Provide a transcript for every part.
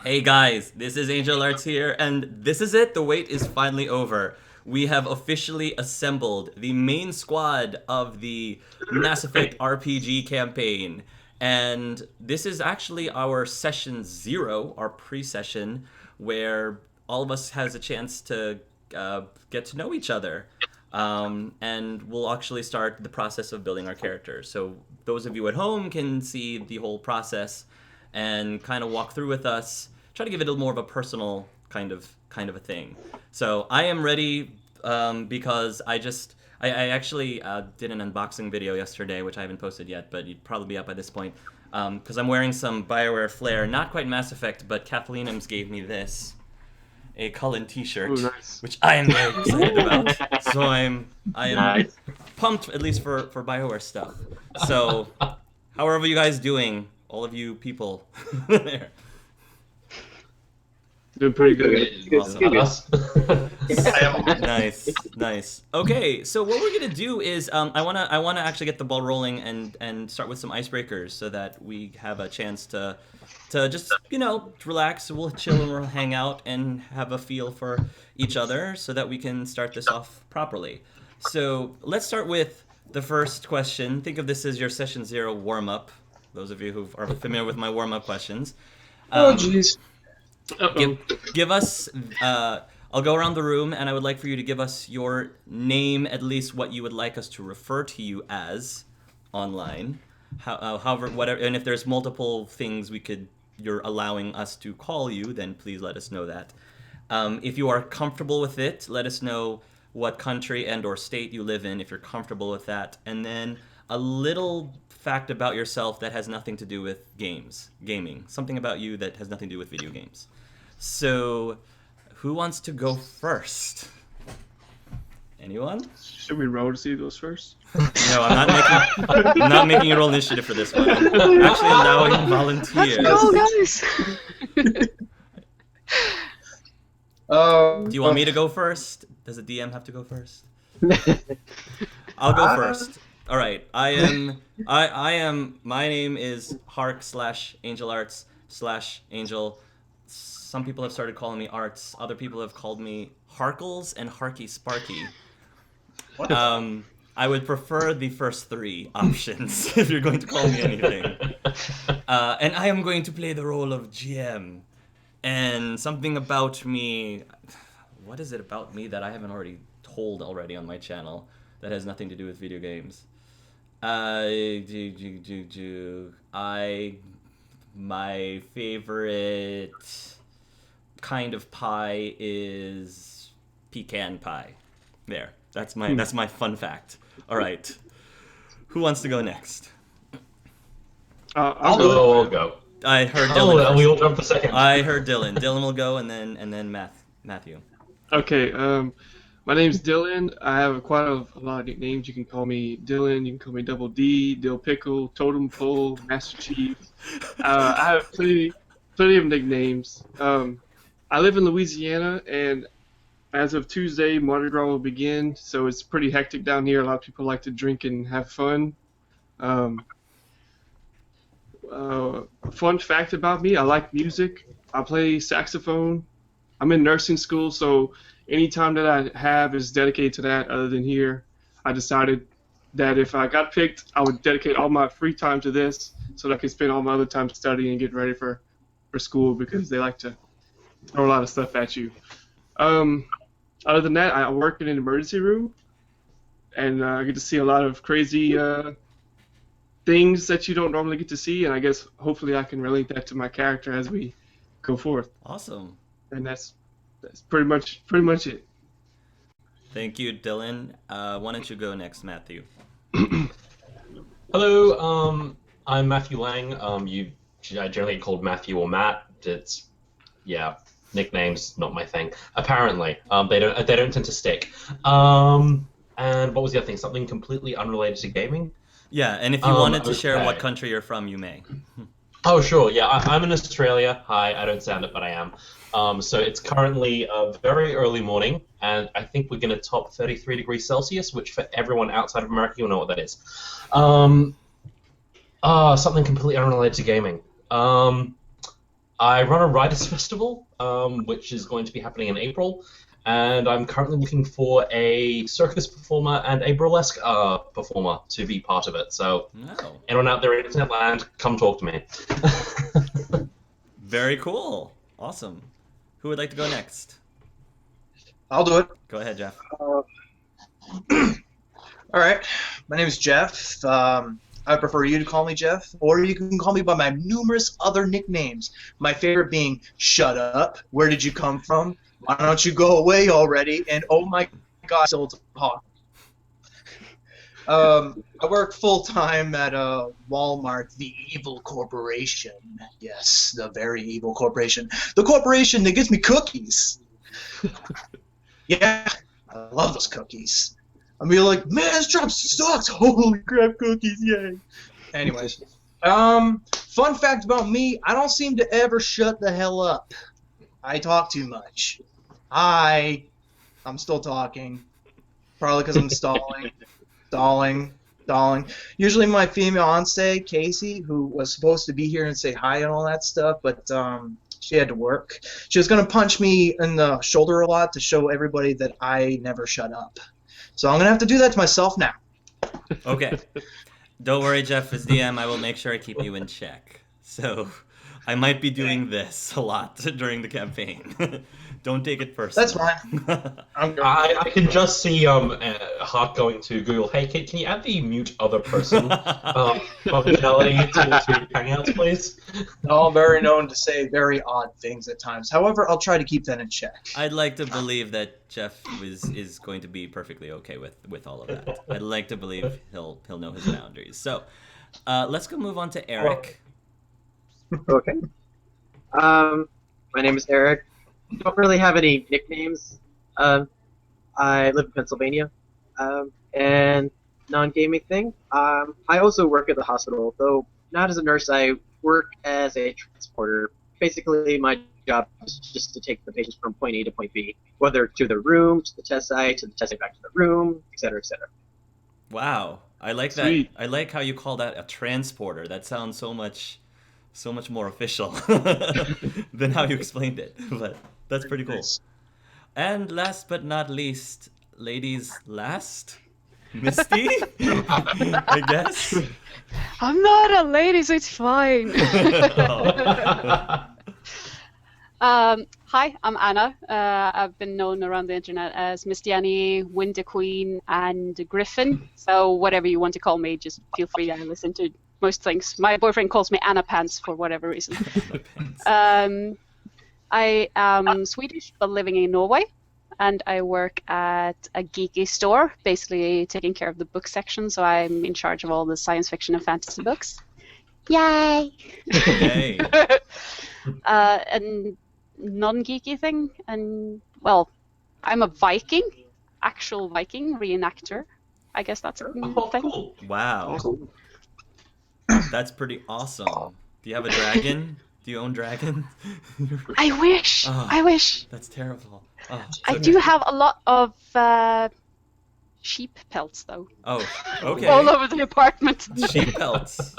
Hey guys, this is Angel Arts here, and this is it. The wait is finally over. We have officially assembled the main squad of the Mass Effect RPG campaign. And this is actually our session 0, our pre-session, where all of us has a chance to get to know each other. And we'll actually start the process of building our characters. So those of you at home can see the whole process and kind of walk through with us. Try to give it a little more of a personal kind of a thing. So I am ready because I actually did an unboxing video yesterday, which I haven't posted yet, but you'd probably be up by this point. Because I'm wearing some BioWare flair, not quite Mass Effect, but Kathleenums gave me this, a Cullen T-shirt, Ooh, nice. which I am very excited about. So I am Nice. pumped, at least for BioWare stuff. So, however you guys doing, all of you people there. Doing pretty good. Awesome. Us. Nice. Okay, so what we're gonna do is I wanna actually get the ball rolling and start with some icebreakers so that we have a chance to just relax. We'll chill and we'll hang out and have a feel for each other so that we can start this off properly. So let's start with the first question. Think of this as your session 0 warm up. Those of you who are familiar with my warm up questions. Oh, jeez. Give us. I'll go around the room, and I would like for you to give us your name, at least what you would like us to refer to you as online. However, whatever, and if there's multiple things you're allowing us to call you, then please let us know that. If you are comfortable with it, let us know what country and/or state you live in. If you're comfortable with that, and then a little fact about yourself that has nothing to do with gaming, something about you that has nothing to do with video games. So, who wants to go first? Anyone? Should we roll to see who goes first? No, I'm not making you roll initiative for this one. I'm actually allowing volunteers. Go, guys! Do you want me to go first? Does the DM have to go first? I'll go first. All right. I am. My name is Hark/Angel/Angel. Some people have started calling me Arts. Other people have called me Harkles and Harky Sparky. I would prefer the first 3 options if you're going to call me anything. And I am going to play the role of GM. And something about me. What is it about me that I haven't already told already on my channel that has nothing to do with video games? My favorite kind of pie is pecan pie. There. That's my fun fact. All right. Who wants to go next? I'll go. I'll go. I heard Dylan. Oh, we all jump for second. I heard Dylan. Dylan will go, and then Matthew. Okay. My name's Dylan. I have quite a lot of nicknames. You can call me Dylan. You can call me Double D, Dill Pickle, Totem Pole, Master Chief. I have plenty of nicknames. I live in Louisiana, and as of Tuesday, Mardi Gras will begin, so it's pretty hectic down here. A lot of people like to drink and have fun. Fun fact about me, I like music. I play saxophone. I'm in nursing school, so any time that I have is dedicated to that other than here. I decided that if I got picked, I would dedicate all my free time to this so that I could spend all my other time studying and getting ready for school because they like to throw a lot of stuff at you. Other than that, I work in an emergency room, and I get to see a lot of crazy things that you don't normally get to see, and I guess hopefully I can relate that to my character as we go forth. Awesome. And that's pretty much it. Thank you, Dylan. Why don't you go next, Matthew? Hello, I'm Matthew Lang. You generally get called Matthew or Matt. It's nicknames not my thing. Apparently, they don't tend to stick. And what was the other thing? Something completely unrelated to gaming. Yeah, and if you wanted to share what country you're from, you may. Oh, sure. Yeah, I'm in Australia. Hi, I don't sound it, but I am. So it's currently a very early morning, and I think we're going to top 33 degrees Celsius, which for everyone outside of America, you'll know what that is. Something completely unrelated to gaming. I run a writers' festival, which is going to be happening in April, and I'm currently looking for a circus performer and a burlesque performer to be part of it. So, No. anyone out there in internet land, come talk to me. Very cool. Awesome. Who would like to go next? I'll do it. Go ahead, Jeff. All right. My name is Jeff. I prefer you to call me Jeff, or you can call me by my numerous other nicknames. My favorite being Shut Up, Where Did You Come From? Why Don't You Go Away Already? And Oh My God, Still Talk. I work full-time at Walmart, the evil corporation. Yes, the very evil corporation. The corporation that gives me cookies. Yeah, I love those cookies. I mean, like, man, this job sucks. Holy crap, cookies, yay. Anyways, fun fact about me, I don't seem to ever shut the hell up. I talk too much. I'm still talking. Probably because I'm stalling. Usually my fiance, Casey, who was supposed to be here and say hi and all that stuff, but she had to work. She was going to punch me in the shoulder a lot to show everybody that I never shut up. So I'm going to have to do that to myself now. Okay. Don't worry, Jeff. As DM, I will make sure I keep you in check. So I might be doing this a lot during the campaign. Don't take it personally. That's fine. I can just see Hart going to Google, hey, can you add the mute other person functionality to Hangouts, please? All very known to say very odd things at times. However, I'll try to keep that in check. I'd like to believe that Jeff is going to be perfectly okay with all of that. I'd like to believe he'll know his boundaries. So let's go move on to Eric. Okay. My name is Eric. Don't really have any nicknames. I live in Pennsylvania. And non-gaming thing. I also work at the hospital, though not as a nurse. I work as a transporter. Basically, my job is just to take the patients from point A to point B, whether to the room, to the test site, back to the room, etc., etc. Wow, I like that. Sweet. I like how you call that a transporter. That sounds so much more official than how you explained it. But that's pretty cool. And last but not least, ladies last, Misty, I guess. I'm not a lady, so it's fine. Hi, I'm Anna. I've been known around the internet as Miss Diani, Winter Queen, and Griffin. So whatever you want to call me, just feel free. I listen to most things. My boyfriend calls me Anna Pants for whatever reason. I am Swedish, but living in Norway. And I work at a geeky store, basically taking care of the book section. So I'm in charge of all the science fiction and fantasy books. Yay! Yay. And non-geeky thing, and well, I'm a Viking, actual Viking reenactor. I guess that's a thing. Cool. Wow. Cool. That's pretty awesome. Do you have a dragon? Do you own dragons? I wish. Oh. I wish. That's terrible. Oh, I do have a lot of sheep pelts, though, Oh, okay. all over the apartment. Sheep pelts.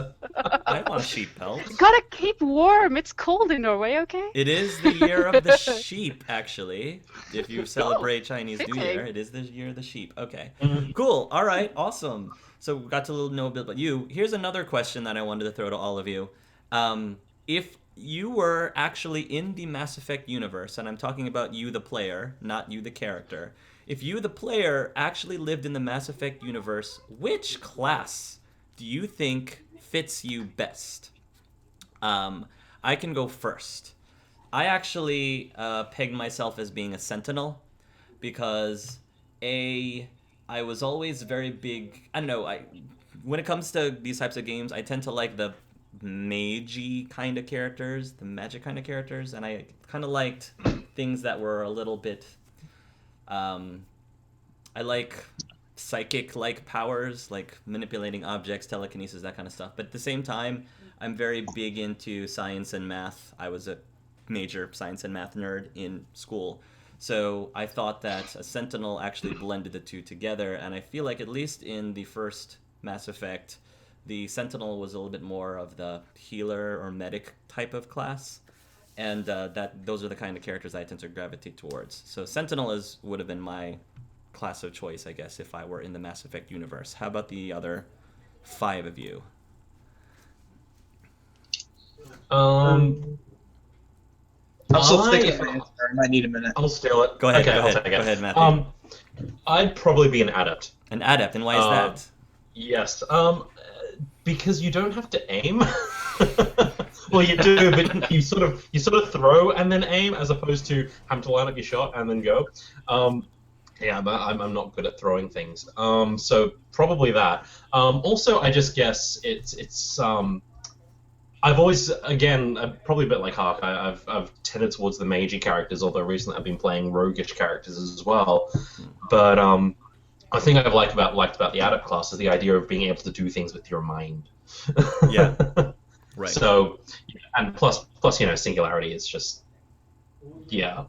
I want a sheep pelt. Gotta keep warm. It's cold in Norway, okay? It is the year of the sheep, actually. If you celebrate Chinese New fitting. Year, it is the year of the sheep. Okay. Cool. All right. Awesome. So we got to know a bit about you. Here's another question that I wanted to throw to all of you. If you were actually in the Mass Effect universe, and I'm talking about you, the player, not you, the character. If you, the player, actually lived in the Mass Effect universe, which class do you think fits you best? I can go first. I actually pegged myself as being a Sentinel because I was always very big. I don't know. When it comes to these types of games, I tend to like the magey kind of characters, the magic kind of characters, and I kind of liked things that were a little bit. I like psychic-like powers, like manipulating objects, telekinesis, that kind of stuff. But at the same time, I'm very big into science and math. I was a major science and math nerd in school. So I thought that a Sentinel actually blended the two together, and I feel like at least in the first Mass Effect, the Sentinel was a little bit more of the healer or medic type of class. and those are the kind of characters I tend to gravitate towards. So Sentinel would have been my class of choice, I guess, if I were in the Mass Effect universe. How about the other 5 of you? I'm still thinking of an answer. I might need a minute. I'll steal it. Go ahead. Okay, Go I'll ahead. take it. Go ahead, Matthew. I'd probably be an adept. An adept, and why is that? Yes. Because you don't have to aim. Well, you do, but you sort of throw and then aim, as opposed to having to line up your shot and then go. Yeah, but I'm not good at throwing things. So probably that. Also, I just guess it's I've always, again, probably a bit like Hark, I've tended towards the magey characters, although recently I've been playing roguish characters as well. But I think I've liked about the Adept class is the idea of being able to do things with your mind. Yeah. Right. So, and plus, Singularity is just, yeah.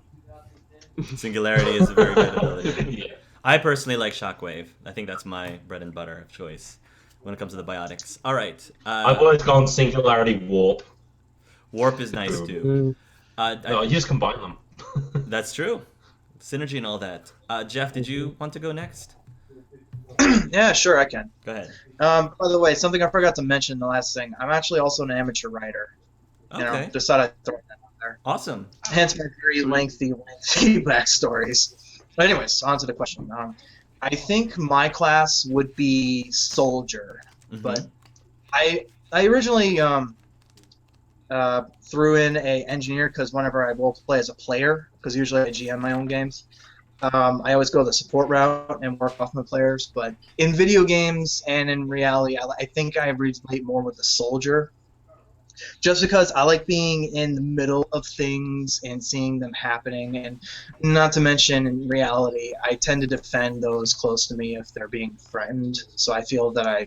Singularity is a very good ability. Yeah. I personally like Shockwave. I think that's my bread and butter of choice when it comes to the biotics. All right. I've always gone Singularity Warp. Warp is nice too. No, you just combine them. That's true. Synergy and all that. Jeff, did you want to go next? Yeah, sure, I can. Go ahead. By the way, something I forgot to mention, the last thing. I'm actually also an amateur writer. Okay. Just thought I'd throw that out there. Awesome. Hence my very lengthy backstories. But anyways, on to the question. I think my class would be Soldier, but I originally threw in a Engineer because whenever I will play as a player, because usually I GM my own games, I always go the support route and work off my players. But in video games and in reality, I think I relate more with the Soldier. Just because I like being in the middle of things and seeing them happening, and not to mention in reality, I tend to defend those close to me if they're being threatened, so I feel that I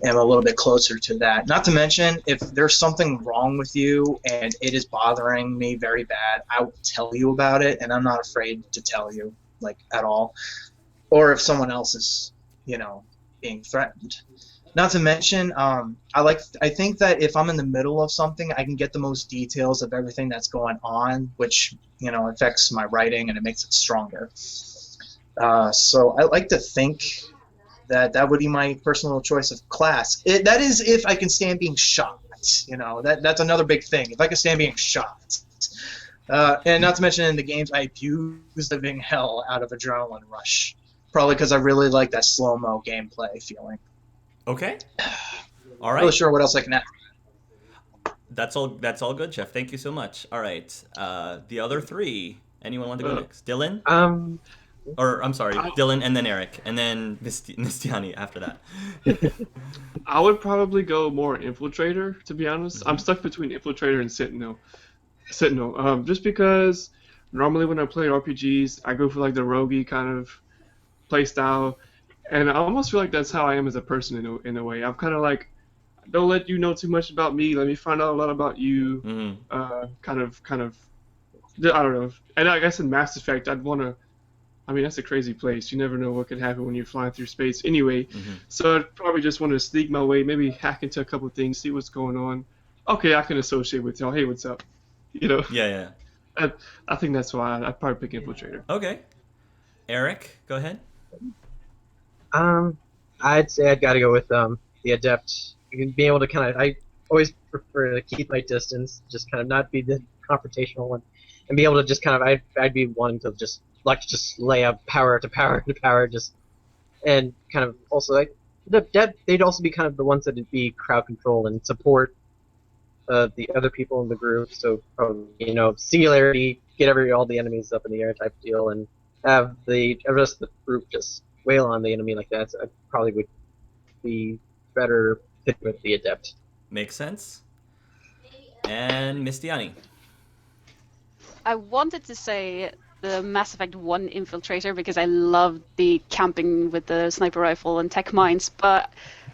am a little bit closer to that. Not to mention, if there's something wrong with you and it is bothering me very bad, I will tell you about it, and I'm not afraid to tell you, like, at all. Or if someone else is, being threatened. Not to mention, I think that if I'm in the middle of something, I can get the most details of everything that's going on, which affects my writing and it makes it stronger. So I like to think that would be my personal choice of class. That is if I can stand being shot. That's another big thing. If I can stand being shot. And not to mention in the games, I abuse the living hell out of Adrenaline Rush, probably because I really like that slow-mo gameplay feeling. Okay. All I'm right. not really sure what else I can add. That's all good, Jeff. Thank you so much. All right. The other 3. Anyone want to go next? Dylan? Or I'm sorry, Dylan and then Eric and then Mistiani after that. I would probably go more Infiltrator, to be honest. I'm stuck between Infiltrator and Sentinel. Just because normally when I play RPGs, I go for like the roguey kind of play style. And I almost feel like that's how I am as a person in a way. I'm kind of like, don't let you know too much about me. Let me find out a lot about you. Kind of. I don't know. And I guess in Mass Effect, I'd want to. I mean, that's a crazy place. You never know what could happen when you're flying through space. Anyway, so I'd probably just want to sneak my way, maybe hack into a couple of things, see what's going on. Okay, I can associate with y'all. Hey, what's up? Yeah. I think that's why I'd probably pick Infiltrator. Okay. Eric, go ahead. I'd say I'd got to go with the Adept. You can be able to I always prefer to keep my distance, just kind of not be the confrontational one, and be able to just I'd be wanting to just lay up power to power to power, and kind of also the Adept, they'd also be kind of the ones that'd be crowd control and support the other people in the group. So probably Singularity, get all the enemies up in the air type deal, and have the rest of the group just wail on the enemy like that. So I probably would be better fit with the Adept. Makes sense. And Mistiani. I wanted to say the Mass Effect 1 Infiltrator because I love the camping with the sniper rifle and tech mines, but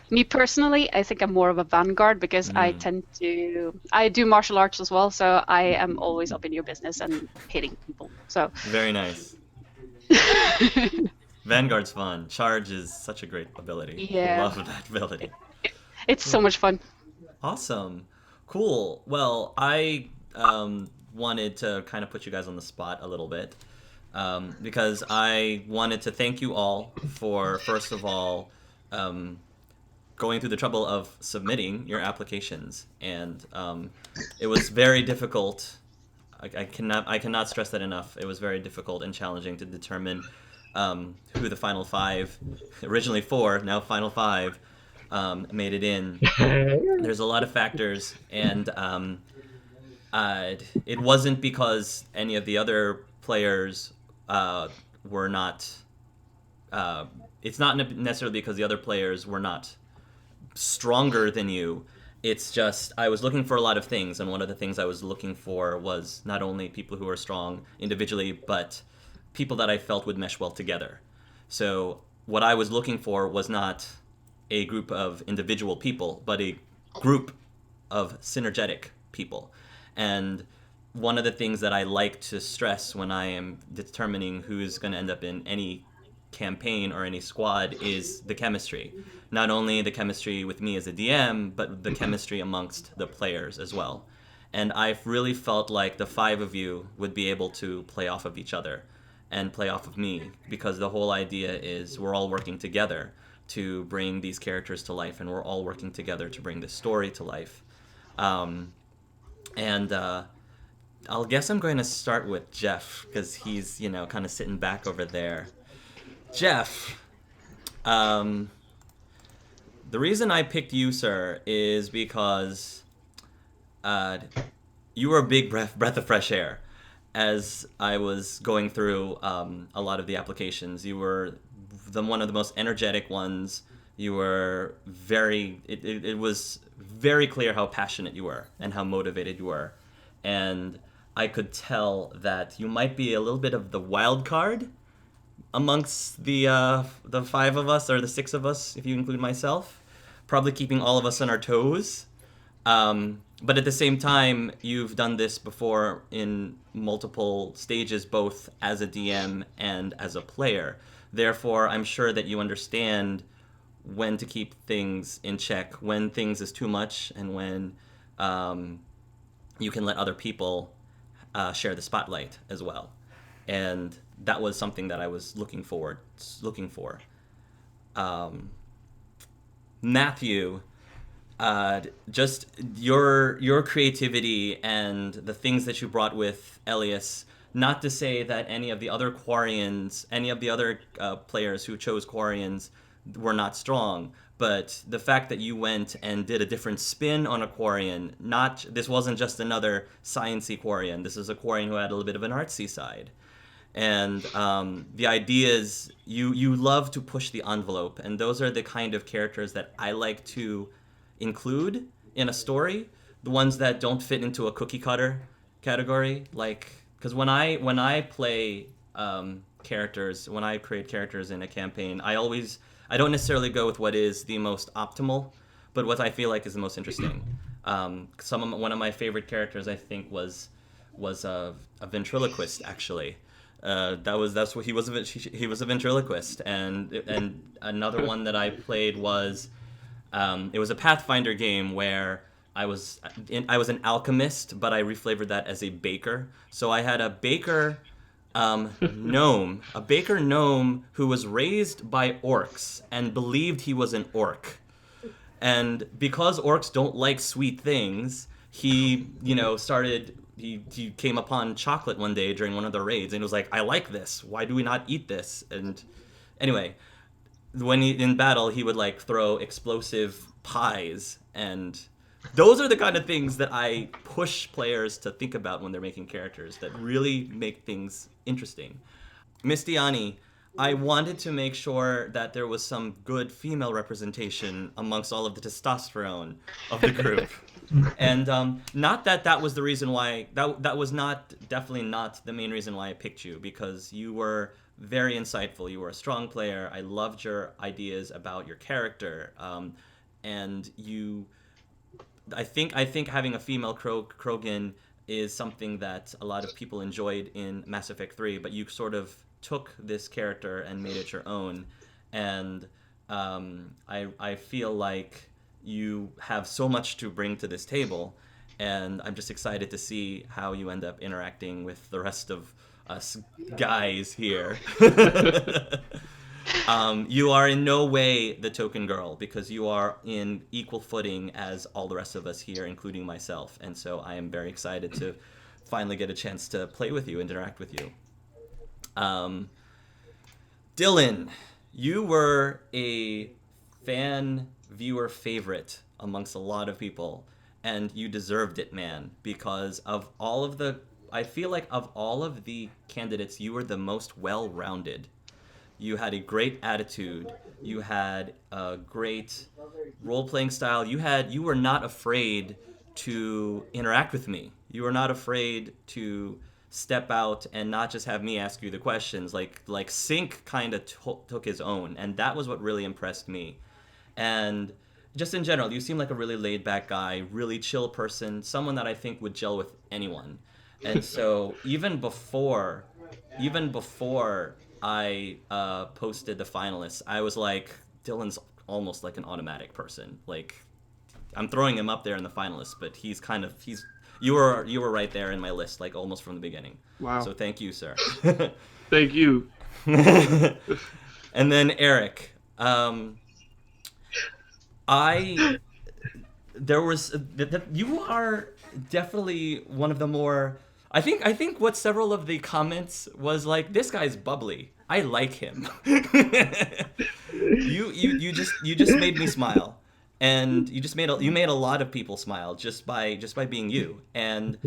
me personally, I think I'm more of a Vanguard because I do martial arts as well, so I am always up in your business and hitting people. So very nice. Vanguard's fun. Charge is such a great ability. Yeah. Love that ability. It's so much fun. Awesome. Cool. Well, I wanted to kind of put you guys on the spot a little bit, because I wanted to thank you all for, first of all, going through the trouble of submitting your applications, and it was very difficult. I cannot stress that enough. It was very difficult and challenging to determine who the final 5, originally 4, now final 5, made it in. There's a lot of factors, and it wasn't because any of the other players were not. It's not necessarily because the other players were not stronger than you. It's just I was looking for a lot of things, and one of the things I was looking for was not only people who are strong individually, but people that I felt would mesh well together. So what I was looking for was not a group of individual people, but a group of synergetic people. And one of the things that I like to stress when I am determining who's going to end up in any campaign or any squad is the chemistry. Not only the chemistry with me as a DM, but the chemistry amongst the players as well. And I really felt like the 5 of you would be able to play off of each other and play off of me, because the whole idea is we're all working together to bring these characters to life, and we're all working together to bring this story to life. I'll guess I'm going to start with Jeff, because he's, kind of sitting back over there. Jeff, the reason I picked you, sir, is because you were a big breath of fresh air. As I was going through a lot of the applications, you were one of the most energetic ones. You were it was very clear how passionate you were and how motivated you were. And I could tell that you might be a little bit of the wild card amongst the 5 of us, or the 6 of us, if you include myself, probably keeping all of us on our toes. But at the same time, you've done this before in multiple stages, both as a DM and as a player. Therefore, I'm sure that you understand when to keep things in check, when things is too much, and when you can let other people share the spotlight as well. And that was something that I was looking for. Matthew, just your creativity and the things that you brought with Elias. Not to say that any of the other Quarians, any of the other players who chose Quarians were not strong, but the fact that you went and did a different spin on a Quarian, this wasn't just another science-y Quarian. This is a Quarian who had a little bit of an artsy side. And the ideas, you love to push the envelope, and those are the kind of characters that I like to include in a story. The ones that don't fit into a cookie cutter category, because when I play characters, when I create characters in a campaign, I don't necessarily go with what is the most optimal, but what I feel like is the most interesting. One of my favorite characters, I think, was a ventriloquist, actually. That's what he was. He was a ventriloquist, and another one that I played was it was a Pathfinder game where I was an alchemist, but I reflavored that as a baker. So I had a baker gnome, who was raised by orcs and believed he was an orc. And because orcs don't like sweet things, he came upon chocolate one day during one of the raids and was like, I like this. Why do we not eat this? And anyway, when in battle, he would throw explosive pies, and those are the kind of things that I push players to think about when they're making characters that really make things interesting. Mistiani, I wanted to make sure that there was some good female representation amongst all of the testosterone of the group. And not that was the reason why, that was definitely not the main reason why I picked you, because you were very insightful. You were a strong player. I loved your ideas about your character. And I think having a female Krogan is something that a lot of people enjoyed in Mass Effect 3, but you sort of took this character and made it your own. And I feel like you have so much to bring to this table, and I'm just excited to see how you end up interacting with the rest of us guys here. You are in no way the token girl, because you are in equal footing as all the rest of us here, including myself, and so I am very excited to finally get a chance to play with you, interact with you. Dylan, you were a fan viewer favorite amongst a lot of people, and you deserved it, man, because of all of the, I feel like of all of the candidates, you were the most well-rounded. You had a great attitude, you had a great role-playing style, you were not afraid to interact with me. You were not afraid to step out and not just have me ask you the questions. Like Sync kind of took his own, and that was what really impressed me. And just in general, you seem like a really laid-back guy, really chill person, someone that I think would gel with anyone. And so even before I posted the finalists, I was like, Dylan's almost like an automatic person. Like, I'm throwing him up there in the finalists, but you were right there in my list, like almost from the beginning. Wow. So thank you, sir. Thank you. And then Eric, you are definitely one of the more. I think what several of the comments was like, this guy's bubbly. I like him. You just made me smile, and you made a lot of people smile just by being you. And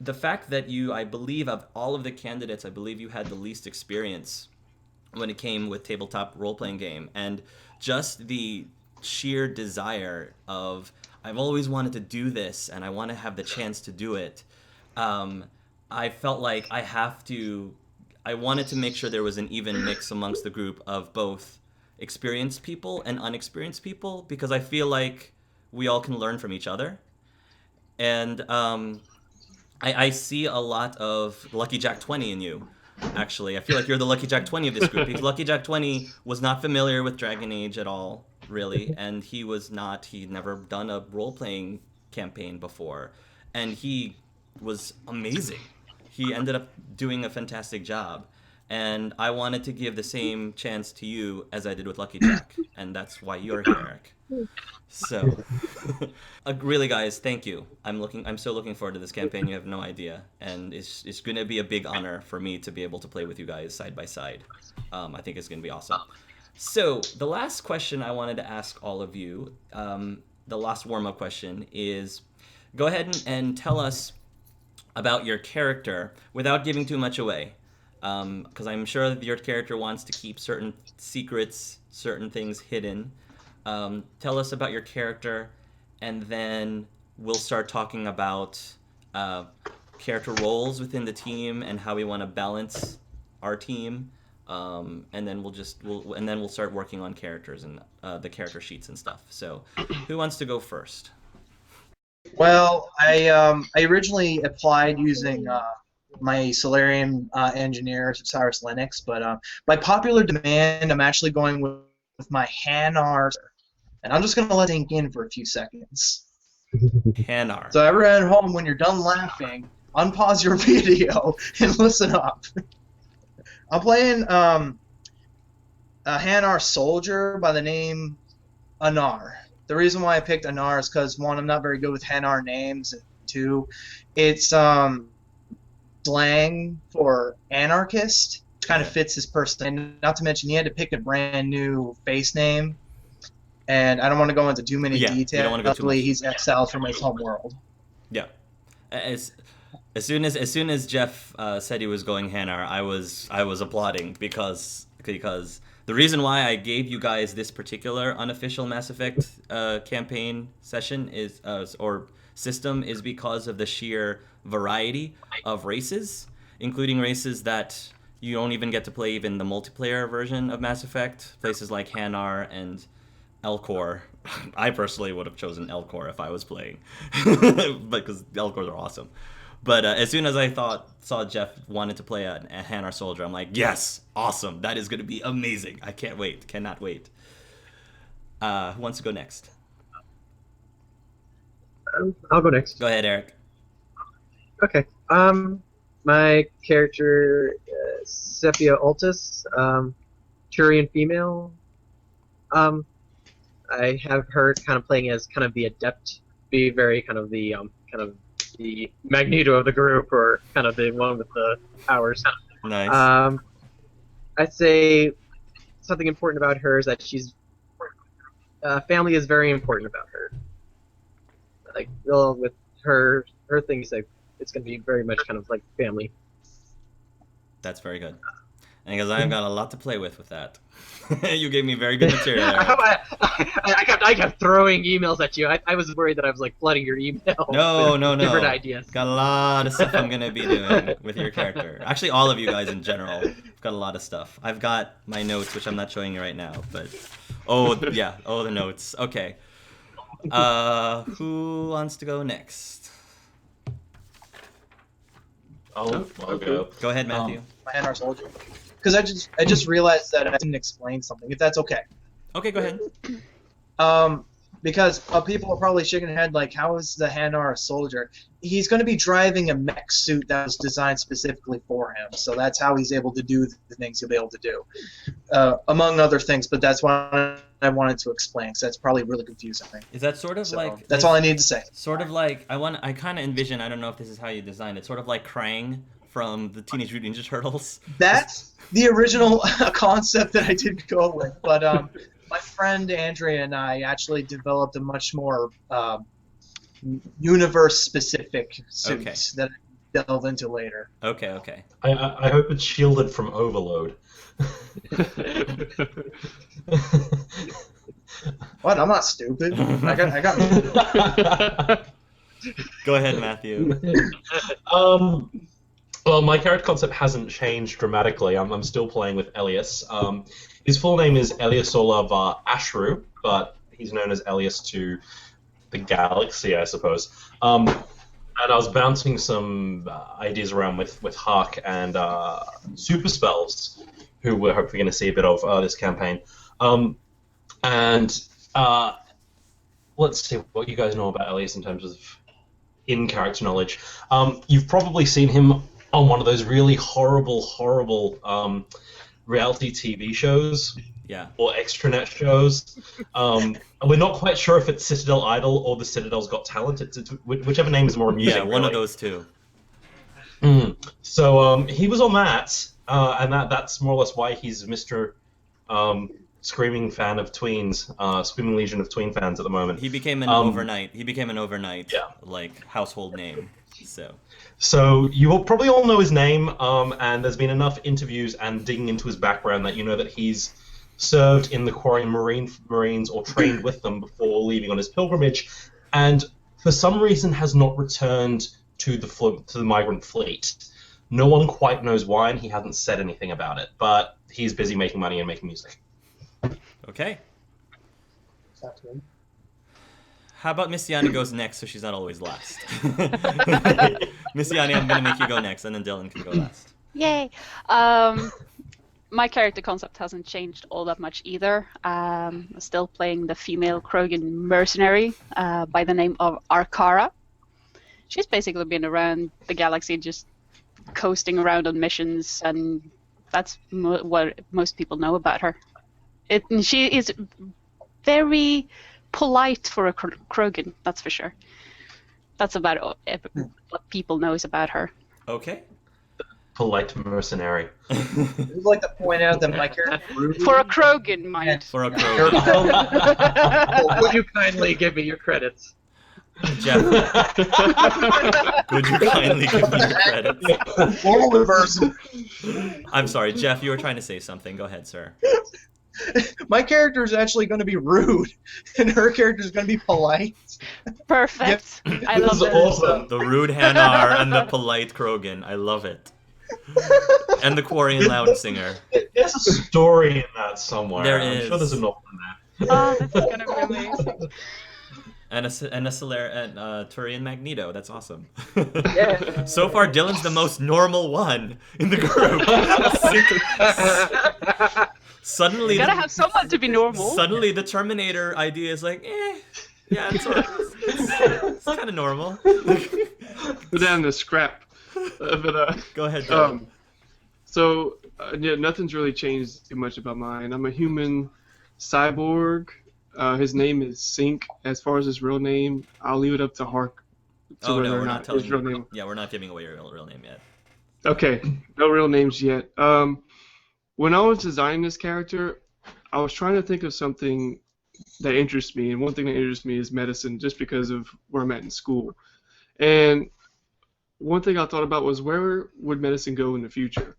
the fact that I believe of all of the candidates, I believe you had the least experience when it came with tabletop role-playing game, and just the sheer desire of, I've always wanted to do this and I want to have the chance to do it. I felt like I wanted to make sure there was an even mix amongst the group of both experienced people and unexperienced people, because I feel like we all can learn from each other. And I see a lot of Lucky Jack 20 in you, actually. I feel like you're the Lucky Jack 20 of this group, because Lucky Jack 20 was not familiar with Dragon Age at all, really, and he'd never done a role-playing campaign before, and he was amazing. He ended up doing a fantastic job, and I wanted to give the same chance to you as I did with Lucky Jack, and that's why you're here, Eric. So, really, guys, thank you. I'm so looking forward to this campaign. You have no idea, and it's going to be a big honor for me to be able to play with you guys side by side. I think it's going to be awesome. So, the last question I wanted to ask all of you, the last warm-up question is, go ahead and tell us about your character without giving too much away, because I'm sure that your character wants to keep certain secrets, certain things hidden. Tell us about your character, and then we'll start talking about character roles within the team and how we want to balance our team, and then we'll start working on characters and the character sheets and stuff. So, who wants to go first? Well, I originally applied using my Solarian engineer, Cyrus Linux, but by popular demand, I'm actually going with my Hanar, and I'm just going to let it sink in for a few seconds. Hanar. So everyone at home, when you're done laughing, unpause your video and listen up. I'm playing a Hanar soldier by the name Anar. The reason why I picked Anar is because, one, I'm not very good with Hanar names, and two, it's slang for anarchist, which kind of fits his person. And not to mention, he had to pick a brand new face name, and I don't want to go into too many details. Luckily, he's exiled from his home world. Yeah. As soon as Jeff said he was going Hanar, I was applauding, because the reason why I gave you guys this particular unofficial Mass Effect campaign session or system is because of the sheer variety of races, including races that you don't even get to play even the multiplayer version of Mass Effect. Places like Hanar and Elcor. I personally would have chosen Elcor if I was playing, because Elcors are awesome. But as soon as I saw Jeff wanted to play a Hanar soldier, I'm like, yes, awesome. That is going to be amazing. I can't wait. Cannot wait. Who wants to go next? I'll go next. Go ahead, Eric. Okay. My character, Cicepia Altus, Turian female. I have her kind of playing as kind of the Adept, be very kind of the Magneto of the group, or kind of the one with the powers. Nice. I'd say something important about her is that she's family is very important about her. Like, well, with her things, like it's gonna be very much kind of like family. That's very good. And because I've got a lot to play with that. You gave me very good material, Eric. I kept throwing emails at you. I was worried that I was like flooding your email. No. with different ideas. Got a lot of stuff I'm gonna be doing with your character. Actually, all of you guys in general. I've got a lot of stuff. I've got my notes, which I'm not showing you right now, but the notes. Okay. Who wants to go next? I'll go. Go ahead, Matthew. My Hanar soldier. Because I just realized that I didn't explain something. If that's okay. Okay, go ahead. Because people are probably shaking their head like, how is the Hanar a soldier? He's going to be driving a mech suit that was designed specifically for him, so that's how he's able to do the things he'll be able to do, among other things. But that's what I wanted to explain, because that's probably really confusing. Is that sort of like? That's all I need to say. Sort of like I kind of envision. I don't know if this is how you designed it. Sort of like Krang from the Teenage Mutant Ninja Turtles. That's the original concept that I did go with, but my friend Andrea and I actually developed a much more universe-specific suit that I delve into later. Okay. I hope it's shielded from overload. What? I'm not stupid. I got. Go ahead, Matthew. Well, my character concept hasn't changed dramatically. I'm still playing with Elias. His full name is Elias Olav Ashru, but he's known as Elias to the galaxy, I suppose. And I was bouncing some ideas around with Hark and Super Spells, who we're hopefully going to see a bit of this campaign. And let's see what you guys know about Elias in terms of in-character knowledge. You've probably seen him on one of those really horrible reality TV shows, or extranet shows. We're not quite sure if it's Citadel Idol or the Citadel's Got Talent. It's whichever name is more amusing. Yeah, one of those two. So he was on that, and that's more or less why he's Mr. Screaming fan of tweens, Screaming Legion of tween fans at the moment. He became an overnight like household name. So you will probably all know his name, and there's been enough interviews and digging into his background that you know that he's served in the Quarian Marines or trained with them before leaving on his pilgrimage, and for some reason has not returned to the migrant fleet. No one quite knows why, and he hasn't said anything about it, but he's busy making money and making music. Okay. How about Miss Yanni goes next, so she's not always last? Miss Yanni, I'm going to make you go next, and then Dylan can go last. Yay! My character concept hasn't changed all that much either. I'm still playing the female Krogan mercenary by the name of Arkara. She's basically been around the galaxy just coasting around on missions, and that's what most people know about her. She is very polite for a Krogan, that's for sure. That's about what people knows about her. Okay. Polite mercenary. I'd like to point out that my character... For a Krogan, mind. For a Krogan. Would you kindly give me your credits? Jeff, would you kindly give me your credits? Formal reverse. I'm sorry, Jeff, you were trying to say something. Go ahead, sir. My character is actually going to be rude, and her character is going to be polite. Perfect. Yep. I love This is awesome. The rude Hanar and the polite Krogan. I love it. And the Quarian loud singer. There's a story in that somewhere. There I'm is. sure there's a novel in there. Oh, this is gonna be amazing. And a Turian Magneto. That's awesome. Yeah. So far, Dylan's the most normal one in the group. Suddenly, Gotta have someone to be normal. Suddenly, the Terminator idea is like, Yeah, it's kind of normal. Put down the scrap. Go ahead, Dylan. Yeah, nothing's really changed too much about mine. I'm a human cyborg. His name is Sync. As far as his real name, I'll leave it up to Hark. Oh no, we're not telling his real name. you. Yeah, we're not giving away your real name yet. Okay, no real names yet. When I was designing this character, I was trying to think of something that interests me, and one thing that interests me is medicine, just because of where I'm at in school. And one thing I thought about was, where would medicine go in the future?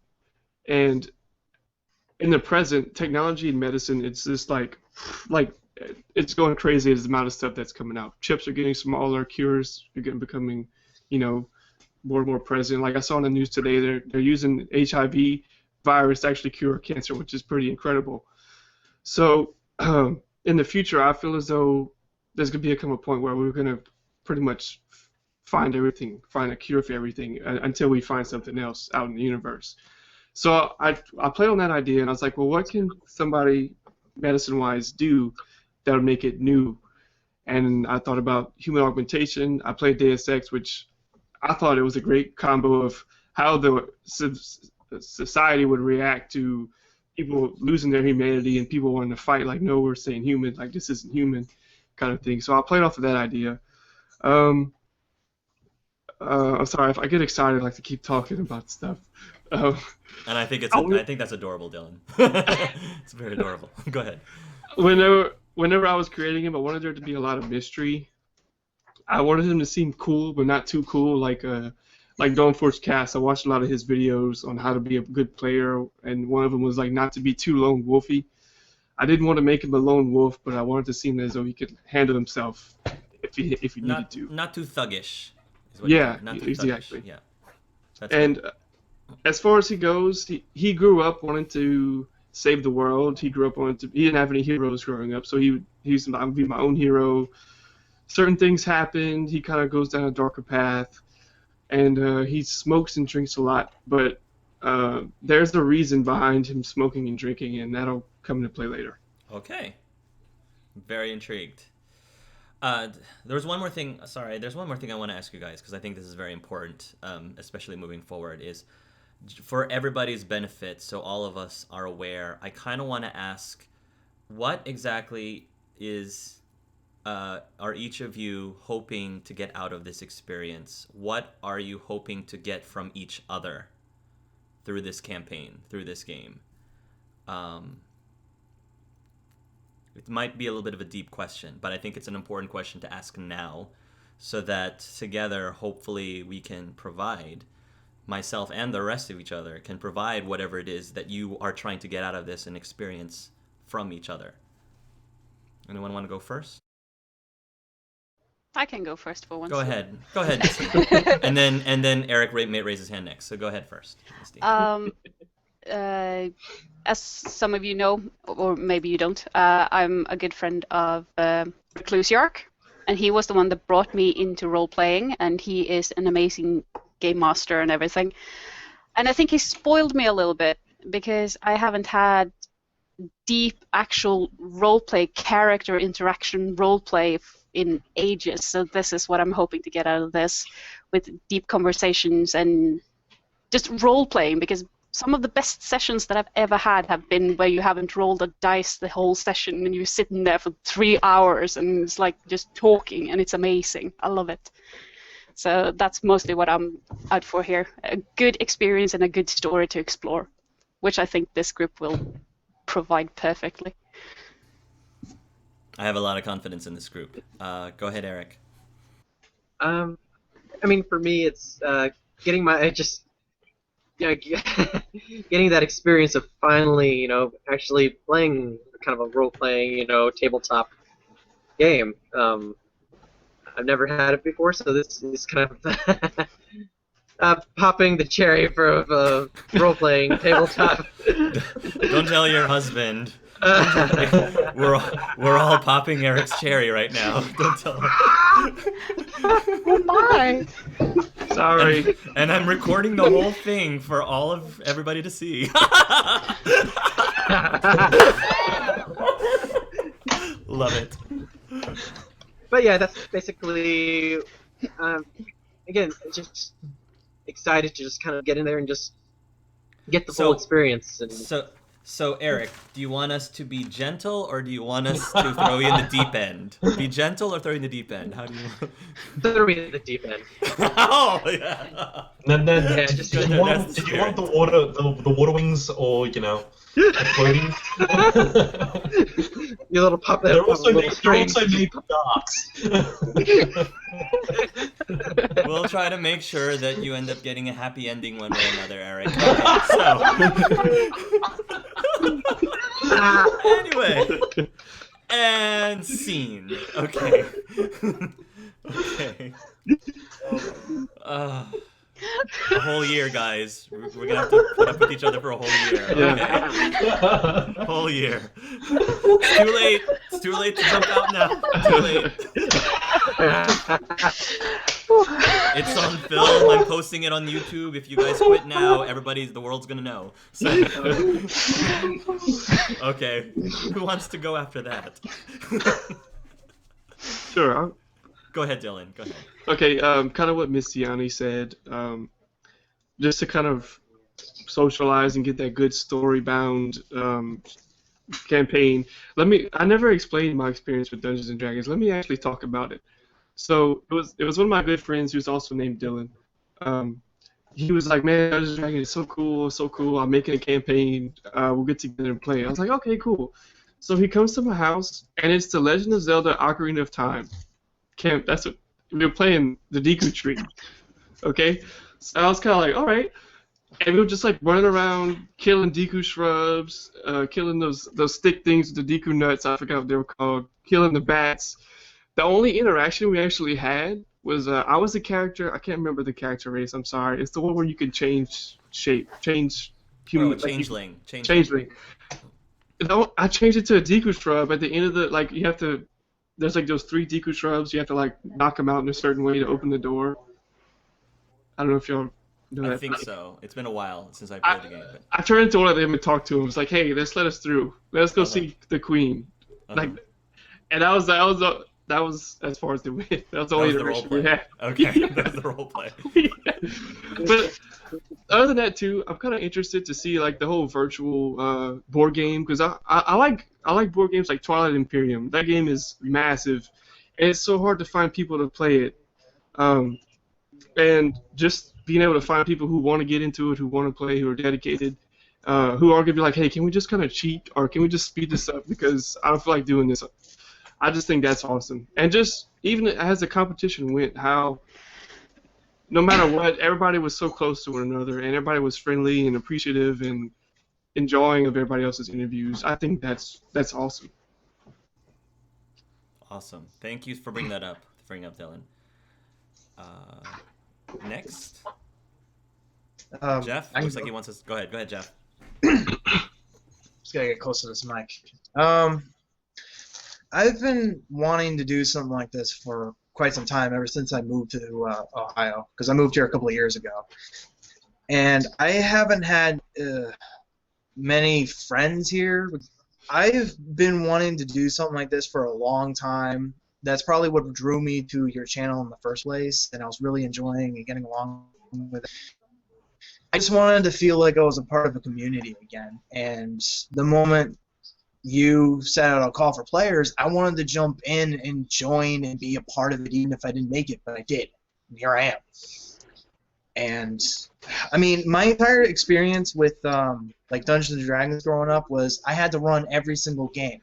And in the present, technology and medicine, it's just like it's going crazy as the amount of stuff that's coming out. Chips are getting smaller, cures are becoming, more and more present. Like I saw on the news today, they're using HIV virus to actually cure cancer, which is pretty incredible. So in the future, I feel as though there's going to become a point where we're going to pretty much find a cure for everything until we find something else out in the universe. So I played on that idea, and I was like, well, what can somebody medicine-wise do that would make it new? And I thought about human augmentation. I played Deus Ex, which I thought it was a great combo of how the society would react to people losing their humanity and people wanting to fight, like, no, we're saying human, like, this isn't human, kind of thing. So I played off of that idea. I'm sorry, if I get excited, I like to keep talking about stuff. And I think that's adorable, Dylan. It's very adorable. Go ahead. Whenever I was creating him, I wanted there to be a lot of mystery. I wanted him to seem cool, but not too cool, like Dawn Force Cast. I watched a lot of his videos on how to be a good player, and one of them was like not to be too lone wolfy. I didn't want to make him a lone wolf, but I wanted to seem as though he could handle himself if he needed to. Not too thuggish. Yeah, not too exactly. Thuggish. Yeah. As far as he goes, he grew up wanting to save the world. He didn't have any heroes growing up, so he's going to be my own hero. Certain things happened. He kind of goes down a darker path, and he smokes and drinks a lot. But there's the reason behind him smoking and drinking, and that'll come into play later. Okay. Very intrigued. There's one more thing I want to ask you guys, because I think this is very important, especially moving forward, is for everybody's benefit, so all of us are aware. I kind of want to ask, what exactly are each of you hoping to get out of this experience? What are you hoping to get from each other through this campaign, through this game? It might be a little bit of a deep question, but I think it's an important question to ask now, so that together, hopefully, we can provide, myself and the rest of each other, can provide whatever it is that you are trying to get out of this and experience from each other. Anyone want to go first? I can go first for once. Go ahead, Misty. and then Eric may raise his hand next. So go ahead first, Misty. As some of you know, or maybe you don't, I'm a good friend of Recluse Yark, and he was the one that brought me into role-playing, and he is an amazing game master and everything. And I think he spoiled me a little bit, because I haven't had deep actual role-play, character interaction role-play in ages, so this is what I'm hoping to get out of this, with deep conversations and just role-playing, because some of the best sessions that I've ever had have been where you haven't rolled a dice the whole session and you're sitting there for 3 hours and it's like just talking, and it's amazing. I love it. So that's mostly what I'm out for here. A good experience and a good story to explore, which I think this group will provide perfectly. I have a lot of confidence in this group. Go ahead, Eric. I mean, for me, it's getting getting that experience of finally, actually playing kind of a role-playing, tabletop game. I've never had it before, so this is kind of popping the cherry for role-playing tabletop. Don't tell your husband. We're all popping Eric's cherry right now. Don't tell him. Oh my! Sorry. And I'm recording the whole thing for all of everybody to see. Love it. but yeah, that's basically. Again, just excited to just kind of get in there and just get the full experience. And... So Eric, do you want us to be gentle or do you want us to throw you in the deep end? Be gentle or throw you in the deep end? How do you? Throw me in the deep end. Oh yeah. Then Yeah, did you want the water wings or floating? Your little puppet. They're also little strings. made for darks. We'll try to make sure that you end up getting a happy ending one way or another, Eric. Okay, so anyway, and scene. Okay. Okay. A whole year, guys. We're gonna have to put up with each other for a whole year. Okay? Whole year. It's too late. It's too late to jump out now. Too late. It's on film. I'm posting it on YouTube. If you guys quit now, the world's gonna know. So, okay. Who wants to go after that? Sure. Go ahead, Dylan. Go ahead. Okay, kind of what Miss Yanni said, just to kind of socialize and get that good story-bound campaign. I never explained my experience with Dungeons and Dragons. Let me actually talk about it. So it was one of my good friends who's also named Dylan. He was like, "Man, Dungeons and Dragons is so cool. I'm making a campaign. We'll get together and play." I was like, "Okay, cool." So he comes to my house, and it's The Legend of Zelda: Ocarina of Time. That's what we were playing, the Deku Tree. Okay, so I was kind of like, all right, and we were just like running around killing Deku shrubs, killing those stick things with the Deku nuts. I forgot what they were called. Killing the bats. The only interaction we actually had was I was the character. I can't remember the character race. I'm sorry. It's the one where you can change shape, change human. Oh, changeling. Changeling. I changed it to a Deku shrub. At the end of you have to. There's like those 3 Deku shrubs. You have to like knock them out in a certain way to open the door. I don't know if y'all know that. I think so. It's been a while since I played the game. But... I turned into one of them and talked to him. It's like, hey, let us through. Let's go see the queen. Like, and that was as far as they went. That was the only interaction we had. Okay, that was the role play. But other than that too, I'm kind of interested to see like the whole virtual board game because I like board games like Twilight Imperium. That game is massive, and it's so hard to find people to play it. And just being able to find people who want to get into it, who want to play, who are dedicated, who are gonna be like, hey, can we just kind of cheat or can we just speed this up because I don't feel like doing this. I just think that's awesome. And just even as the competition went, how no matter what, everybody was so close to one another and everybody was friendly and appreciative and enjoying of everybody else's interviews. I think that's awesome. Awesome. Thank you for bringing that up. Dylan. Next. Jeff? Looks like he wants us. Go ahead, Jeff. Just gotta get close to this mic. I've been wanting to do something like this for quite some time, ever since I moved to Ohio, because I moved here a couple of years ago. And I haven't had many friends here. I've been wanting to do something like this for a long time. That's probably what drew me to your channel in the first place, and I was really enjoying and getting along with it. I just wanted to feel like I was a part of a community again, and the moment you set out a call for players, I wanted to jump in and join and be a part of it, even if I didn't make it, but I did. And here I am. And I mean, my entire experience with like Dungeons and Dragons growing up was I had to run every single game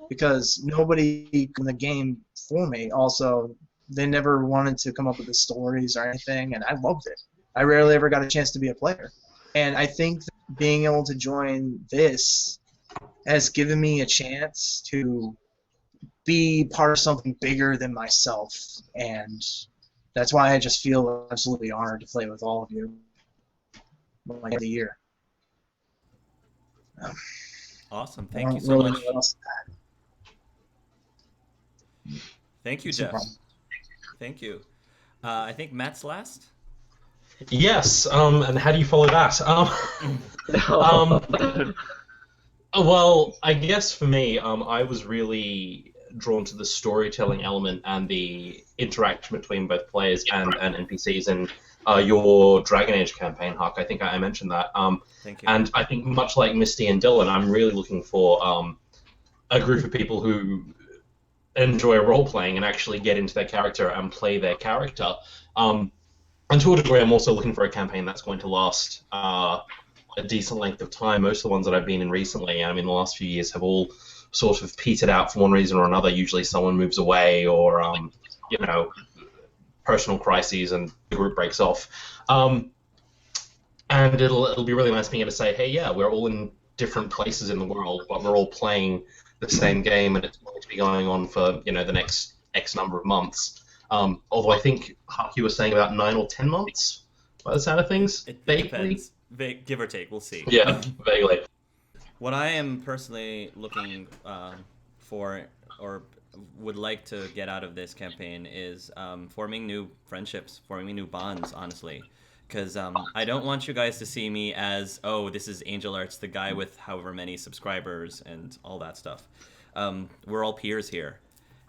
because nobody in the game for me. Also, they never wanted to come up with the stories or anything, and I loved it. I rarely ever got a chance to be a player, and I think that being able to join this has given me a chance to be part of something bigger than myself, and that's why I just feel absolutely honored to play with all of you like the year. Awesome. Thank you so much. Thank you, Jeff. Thank you. I think Matt's last. Yes. And how do you follow that? Well, I guess for me, I was really drawn to the storytelling element and the interaction between both players and NPCs in your Dragon Age campaign, Huck. I think I mentioned that. Thank you. And I think much like Misty and Dylan, I'm really looking for a group of people who enjoy role-playing and actually get into their character and play their character. And to a degree, I'm also looking for a campaign that's going to last a decent length of time. Most of the ones that I've been in recently, I mean, the last few years have all sort of petered out for one reason or another. Usually someone moves away or, you know, personal crises and the group breaks off. And it'll be really nice being able to say, hey, yeah, we're all in different places in the world, but we're all playing the same game, and it's going to be going on for, you know, the next X number of months. Although I think Huck, you were saying about 9 or 10 months by the sound of things. It depends. Give or take. We'll see. Yeah, vaguely. What I am personally looking for, or would like to get out of this campaign, is forming new friendships, forming new bonds, honestly. Because I don't want you guys to see me as, oh, this is Angel Arts, the guy with however many subscribers and all that stuff. We're all peers here.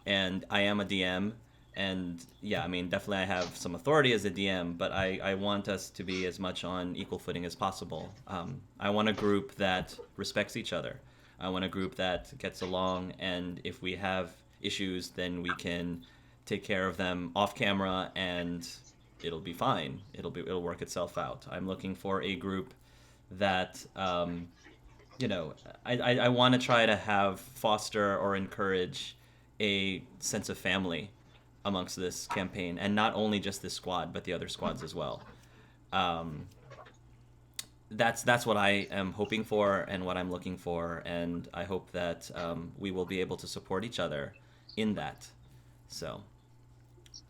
And I am a DM. And yeah, I mean, definitely I have some authority as a DM, but I want us to be as much on equal footing as possible. I want a group that respects each other. I want a group that gets along, and if we have issues, then we can take care of them off camera, and it'll be fine. It'll work itself out. I'm looking for a group that, you know, I want to try to foster or encourage a sense of family amongst this campaign, and not only just this squad, but the other squads as well. That's what I am hoping for and what I'm looking for, and I hope that we will be able to support each other in that. So,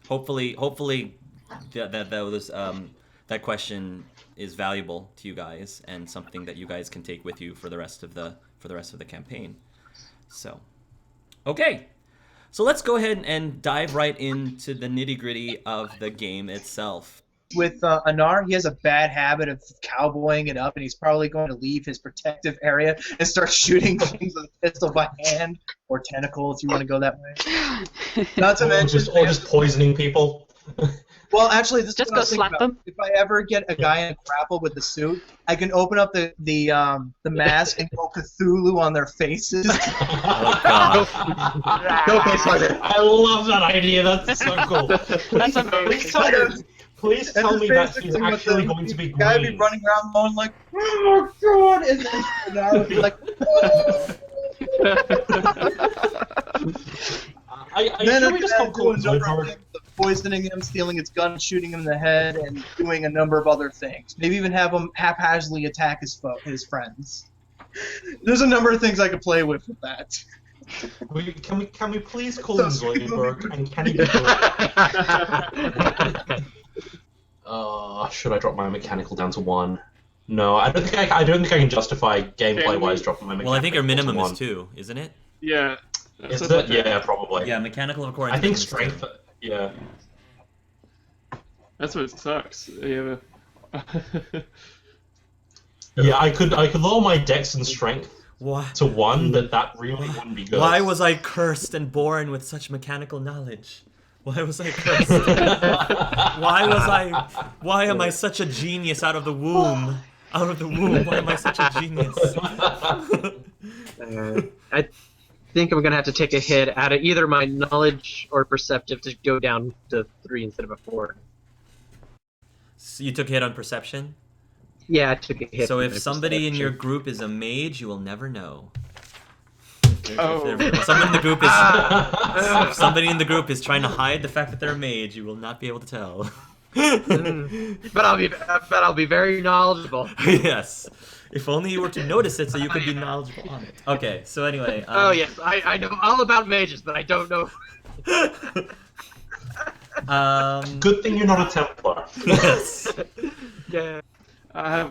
hopefully, that question is valuable to you guys and something that you guys can take with you for the rest of the campaign. So, okay. So let's go ahead and dive right into the nitty-gritty of the game itself. With Anar, he has a bad habit of cowboying it up, and he's probably going to leave his protective area and start shooting things with a pistol by hand or tentacle, if you want to go that way. Not to mention, just poisoning people. Well, actually, this Just is what I go was thinking slap about. them. If I ever get a guy in a grapple with the suit, I can open up the mask and go Cthulhu on their faces. Oh god. Go face hugger. I love that idea. That's so cool. That's amazing. Please tell me that he's actually going to be the guy green. be running around going like, oh god, and then I would be like, oh. Then we just come cool and poisoning him, stealing his gun, shooting him in the head, and doing a number of other things. Maybe even have him haphazardly attack his friends. There's a number of things I could play with that. Can we please call him Zoidberg, and can he be good? Should I drop my mechanical down to 1? No, I don't think I can justify gameplay-wise dropping my mechanical. Well, I think our minimum to is 1. 2, isn't it? Yeah. Is it? Yeah, probably. Yeah, mechanical of course. I think strength. Yeah. That's what sucks. Yeah. Yeah, I could lower my dex and strength Why? to 1, but that really wouldn't be good. Why was I cursed and born with such mechanical knowledge? Why was I cursed? Why am I such a genius out of the womb? Out of the womb, why am I such a genius? I think I'm gonna have to take a hit out of either my knowledge or perceptive to go down to 3 instead of a 4. So you took a hit on perception? Yeah, I took a hit. So from if my somebody in your perception. group is a mage, you will never know. Oh. If somebody in the group is trying to hide the fact that they're a mage, you will not be able to tell. But I'll be very knowledgeable. Yes. If only you were to notice it so you could be knowledgeable on it. Okay, so anyway. Oh yes, I know all about mages, but I don't know. Good thing you're not a Templar. Yes. Yeah. I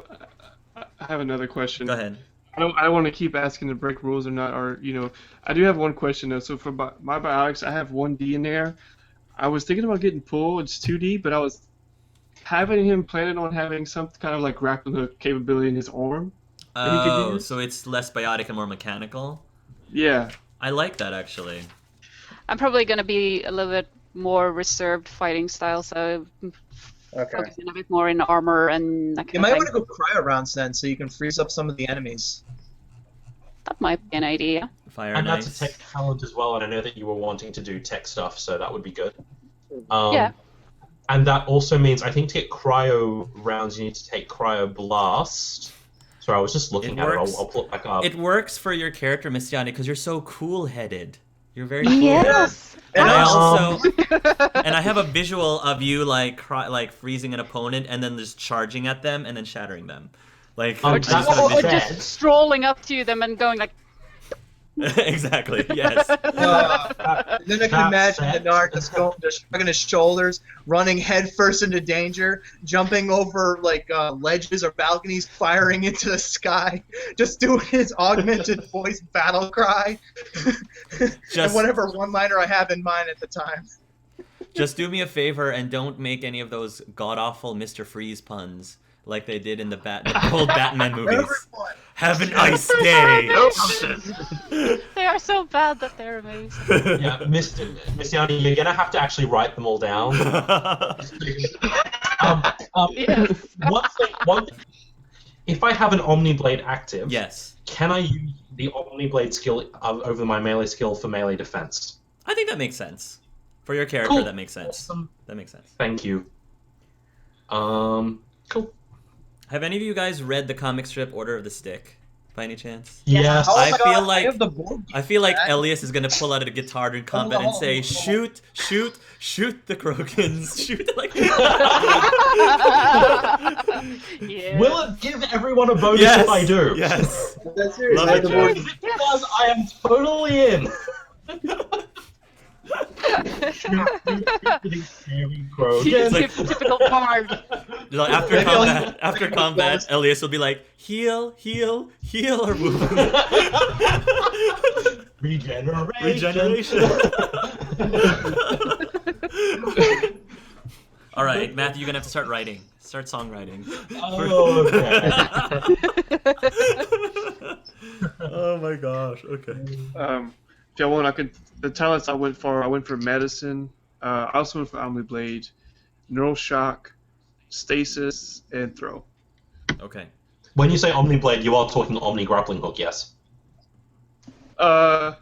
have another question. Go ahead. I don't want to keep asking to break rules or not, or I do have one question though. So for my biotics, I have 1D in there. I was thinking about getting Pull. It's 2D, but I was having him planning on having some kind of like grappling hook capability in his arm. that he could use. So it's less biotic and more mechanical? Yeah. I like that, actually. I'm probably going to be a little bit more reserved fighting style, so Okay. focusing a bit more in armor and that You kind might of want thing. to go cryo rounds then, so you can freeze up some of the enemies. That might be an idea. Fire And that's nice. a tech talent as well, and I know that you were wanting to do tech stuff, so that would be good. Yeah. And that also means, I think to get cryo rounds, you need to take cryo blast. Sorry, I was just looking at works. it. I'll pull it back up. It works for your character, Mistiani, because you're so cool-headed. You're very cool. Yes. And I Um, also, and I have a visual of you like freezing an opponent and then just charging at them and then shattering them, like Or I just- just have a Or visual. just strolling up to them and going like, Exactly. Yes. Then I can That imagine set. Anar just shrugging his shoulders, running headfirst into danger, jumping over like ledges or balconies, firing into the sky, just doing his augmented voice battle cry, and Just, whatever one-liner I have in mind at the time. just do me a favor and don't make any of those god awful Mr. Freeze puns like they did in the old Batman movies. Everyone. Have an ice day. they are so bad that they're amazing. Yeah, Mistiani, you're gonna have to actually write them all down. Yes. One thing, if I have an Omniblade active, Yes. can I use the Omniblade skill over my melee skill for melee defense? I think that makes sense. For your character, Cool. that makes sense. Awesome. That makes sense. Thank you. Cool. Have any of you guys read the comic strip Order of the Stick, by any chance? Yes. Oh I my feel God, like- I have the board I feel like game. Elias is gonna pull out a guitar in combat and say, "Shoot, shoot, shoot the Krogans, shoot!" Like, Yeah. Will it give everyone a bonus yes, if I do? yes. That's serious. Love I it, have the board Jeff. Because I am totally in. It's like- Typical bard. Like, after combat, Elias will be like, "Heal, heal, heal," or move. Regeneration. All right, Matthew, you're gonna have to start writing. Start songwriting. Oh, okay. Oh my gosh. Okay. If y'all want, the talents I went for medicine. I also went for Omniblade, Neural Shock, Stasis, and Throw. Okay. When you say Omniblade, you are talking Omni Grappling Hook, yes? Yeah.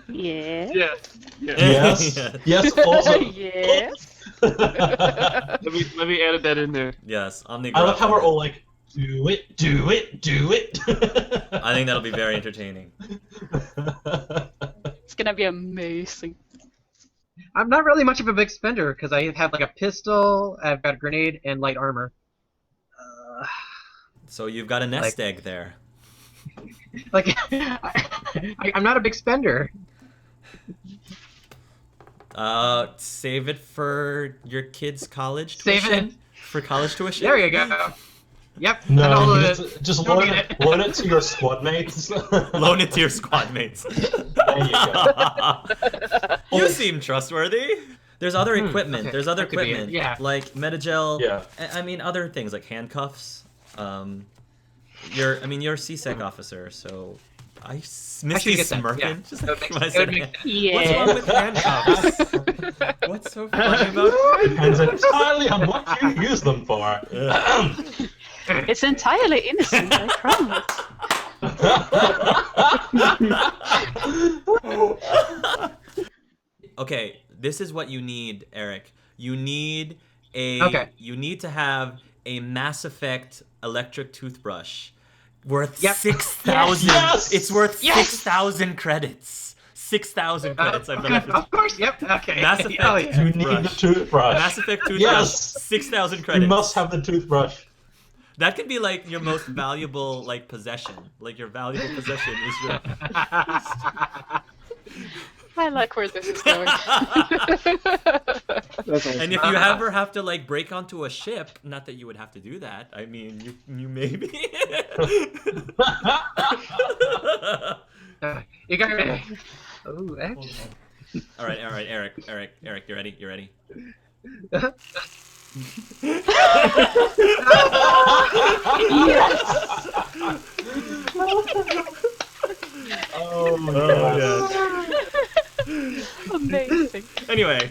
Yeah. Yes. Yeah. Yes, also. Yes. Let me edit that in there. Yes. Omni. I love how we're all like, do it, do it, do it. I think that'll be very entertaining. It's gonna be amazing. I'm not really much of a big spender because I have like a pistol, I've got a grenade, and light armor. So you've got a nest egg there. Like, I'm not a big spender. Save it for your kid's college Save tuition. it. For college tuition. There you go. Yep. No, and all you the- just don't loan need it, loan it to your squad mates. Loan it to your squad mates. There you go. You seem trustworthy. There's other equipment. okay. there's other That could be it, equipment. yeah. Like Metagel. Yeah. I mean, other things like handcuffs. You're a CSEC officer, so Misty get that, smirking. yeah. Just It would like make- I it said, would make what's wrong Yeah. with handcuffs? What's so funny about it? Depends entirely on what you use them for. It's entirely innocent, I promise. Okay, this is what you need, Eric. You need You need to have a Mass Effect electric toothbrush worth Yep. 6,000. Yes! It's worth Yes! 6,000 credits. 6,000 credits. I believe. Of course, yep. Okay. Mass Effect Oh, yeah. You need the toothbrush. Mass Effect toothbrush. Yes! 6,000 credits. You must have the toothbrush. That could be like your most valuable possession. Like your valuable possession is your. I like where this is going. That's awesome. And if you ever have to break onto a ship, not that you would have to do that. I mean, you maybe. You got it. Oh, actually. All right, Eric, you ready? You ready? Oh my god. Amazing. Anyway,